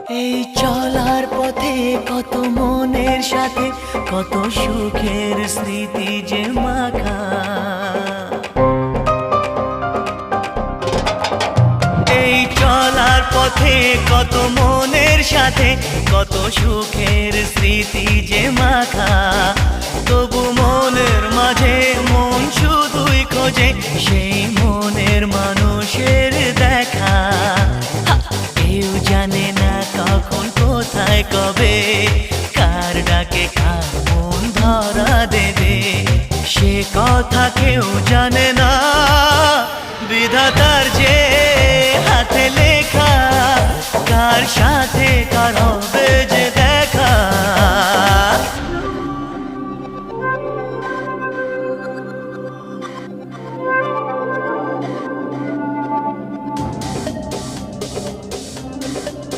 এই চলার পথে কত মনের সাথে কত সুখের স্মৃতি যে মাখা। এই চলার পথে কত মনের সাথে কত সুখের স্মৃতি যে মাখা। তবু মনের মাঝে মন শুধুই খোঁজে সেই মনের মানুষের দেখা। কেউ জানে না কখন কোথায় কবে কার ডাকে কার মন ধরা দেবে, সে কথা কেউ জানে না। বিধাতার যে হাতে লেখা কার সাথে